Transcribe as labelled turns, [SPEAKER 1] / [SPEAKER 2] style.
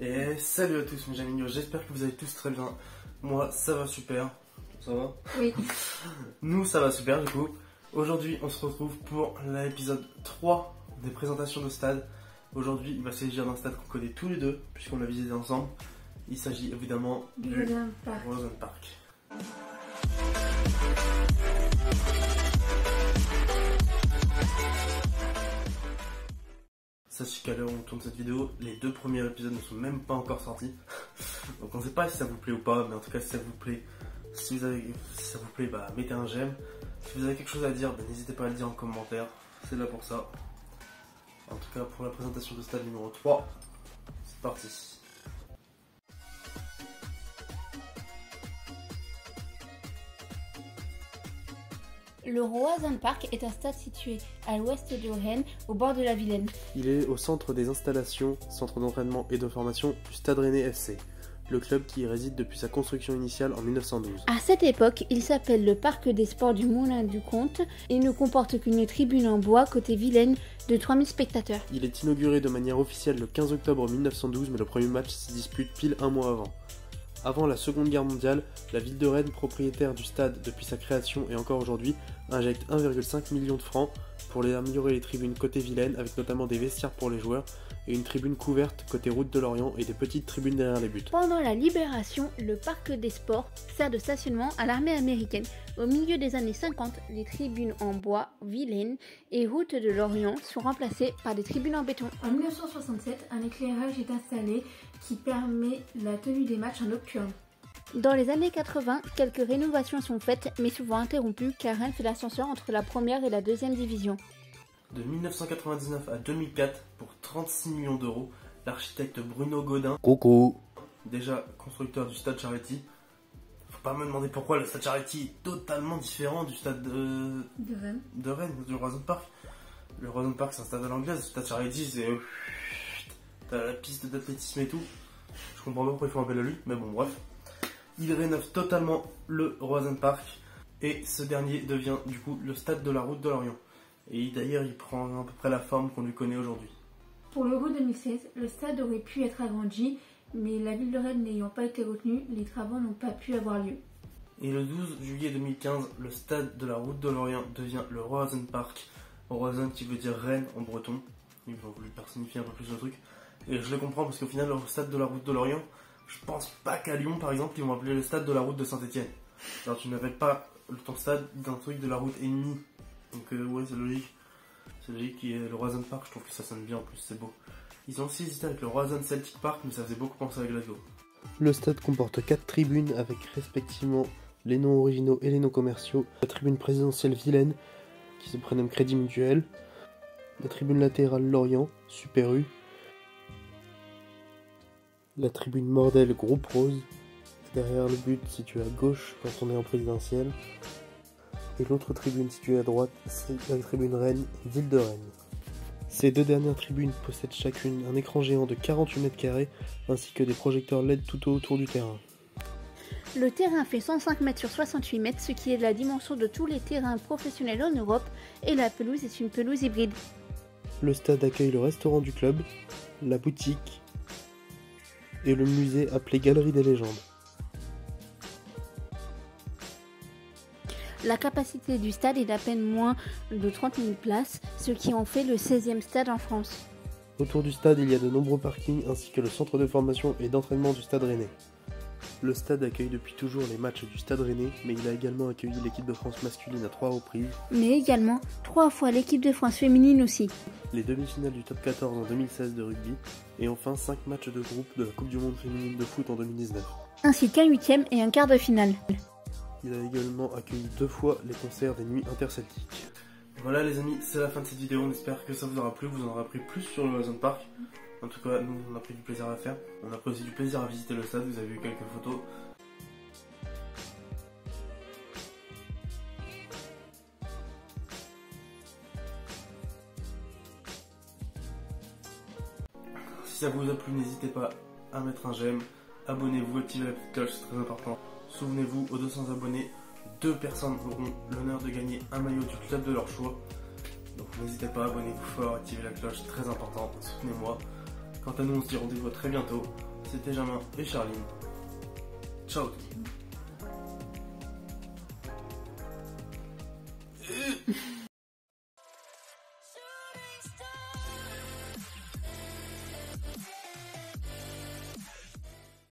[SPEAKER 1] Et salut à tous mes amis, j'espère que vous allez tous très bien. Moi ça va super. Ça va?
[SPEAKER 2] Oui.
[SPEAKER 1] Nous ça va super du coup. Aujourd'hui on se retrouve pour l'épisode 3 des présentations de stade. Aujourd'hui il va s'agir d'un stade qu'on connaît tous les deux puisqu'on l'a visité ensemble. Il s'agit évidemment du Roazhon Park. Sachez qu'à l'heure où on tourne cette vidéo, les deux premiers épisodes ne sont même pas encore sortis. Donc on ne sait pas si ça vous plaît ou pas, mais en tout cas si ça vous plaît, mettez un j'aime. Si vous avez quelque chose à dire, n'hésitez pas à le dire en commentaire, c'est là pour ça. En tout cas pour la présentation de stade numéro 3, c'est parti.
[SPEAKER 2] Le Roazhon Park est un stade situé à l'ouest de Rennes, au bord de la Vilaine.
[SPEAKER 1] Il est au centre des installations, centre d'entraînement et de formation du Stade Rennais FC, le club qui y réside depuis sa construction initiale en 1912.
[SPEAKER 2] À cette époque, il s'appelle le Parc des Sports du Moulin du Comte et ne comporte qu'une tribune en bois côté Vilaine de 3000 spectateurs.
[SPEAKER 1] Il est inauguré de manière officielle le 15 octobre 1912, mais le premier match se dispute pile un mois avant. Avant la Seconde Guerre mondiale, la ville de Rennes, propriétaire du stade depuis sa création et encore aujourd'hui, injecte 1,5 million de francs pour améliorer les tribunes côté Vilaine, avec notamment des vestiaires pour les joueurs et une tribune couverte côté route de Lorient et des petites tribunes derrière les buts.
[SPEAKER 2] Pendant la Libération, le Parc des Sports sert de stationnement à l'armée américaine. Au milieu des années 50, les tribunes en bois, Vilaine et route de Lorient sont remplacées par des tribunes en béton. En 1967, un éclairage est installé qui permet la tenue des matchs en nocturne. Dans les années 80, quelques rénovations sont faites, mais souvent interrompues car Rennes fait l'ascenseur entre la première et la deuxième division.
[SPEAKER 1] De 1999 à 2004, pour 36 millions d'euros, l'architecte Bruno Gaudin, déjà constructeur du stade Charity. Faut pas me demander pourquoi le stade Charity est totalement différent du stade de Rennes, du Roazhon Park. Le Roazhon Park c'est un stade à l'anglaise, le stade Charity c'est... T'as la piste d'athlétisme et tout. Je comprends pas pourquoi ils font appel à lui, mais bon bref. Il rénove totalement le Roazhon Park et ce dernier devient du coup le stade de la route de Lorient. Et d'ailleurs il prend à peu près la forme qu'on lui connaît aujourd'hui.
[SPEAKER 2] Pour l'Euro 2016, le stade aurait pu être agrandi, mais la ville de Rennes n'ayant pas été retenue, les travaux n'ont pas pu avoir lieu.
[SPEAKER 1] Et le 12 juillet 2015, le stade de la route de Lorient devient le Roazhon Park. Roazhon qui veut dire Rennes en breton. Ils ont voulu personnifier un peu plus le truc. Et je le comprends parce qu'au final le stade de la route de Lorient, je pense pas qu'à Lyon par exemple ils vont appeler le stade de la route de Saint-Etienne. Alors tu n'appelles pas ton stade d'un truc de la route ennemie. Donc ouais c'est logique. C'est logique qu'il y ait le Roazhon Park, je trouve que ça sonne bien en plus, c'est beau. Ils ont aussi hésité avec le Roazhon Celtic Park mais ça faisait beaucoup penser à Glasgow. Le stade comporte 4 tribunes avec respectivement les noms originaux et les noms commerciaux. La tribune présidentielle Vilaine qui se prénomme Crédit Mutuel. La tribune latérale Lorient, Super U. La tribune Mordel Groupe Rose, derrière le but situé à gauche quand on est en présidentielle. Et l'autre tribune située à droite, c'est la tribune Rennes, Ville de Rennes. Ces deux dernières tribunes possèdent chacune un écran géant de 48 mètres carrés ainsi que des projecteurs LED tout autour du terrain.
[SPEAKER 2] Le terrain fait 105 mètres sur 68 mètres, ce qui est la dimension de tous les terrains professionnels en Europe, et la pelouse est une pelouse hybride.
[SPEAKER 1] Le stade accueille le restaurant du club, la boutique et le musée appelé Galerie des légendes.
[SPEAKER 2] La capacité du stade est d'à peine moins de 30 000 places, ce qui en fait le 16e stade en France.
[SPEAKER 1] Autour du stade, il y a de nombreux parkings ainsi que le centre de formation et d'entraînement du Stade Rennais. Le stade accueille depuis toujours les matchs du Stade Rennais, mais il a également accueilli l'équipe de France masculine à 3 reprises.
[SPEAKER 2] Mais également 3 fois l'équipe de France féminine aussi.
[SPEAKER 1] Les demi-finales du top 14 en 2016 de rugby, et enfin 5 matchs de groupe de la Coupe du Monde féminine de foot en 2019.
[SPEAKER 2] Ainsi qu'un 8e et un quart de finale.
[SPEAKER 1] Il a également accueilli 2 fois les concerts des nuits interceltiques. Voilà les amis, c'est la fin de cette vidéo, on espère que ça vous aura plu, vous en aurez appris plus sur le Roazhon Park. En tout cas, nous on a pris du plaisir à faire, on a pris aussi du plaisir à visiter le stade, vous avez vu quelques photos. Si ça vous a plu, n'hésitez pas à mettre un j'aime, abonnez-vous, activez la petite cloche, c'est très important. Souvenez-vous, aux 200 abonnés, 2 personnes auront l'honneur de gagner un maillot du club de leur choix. Donc n'hésitez pas, abonnez-vous fort, activez la cloche, très important, soutenez-moi. Quant à nous, on se dit rendez-vous très bientôt c'était Jamin et Charline. Ciao tout le monde.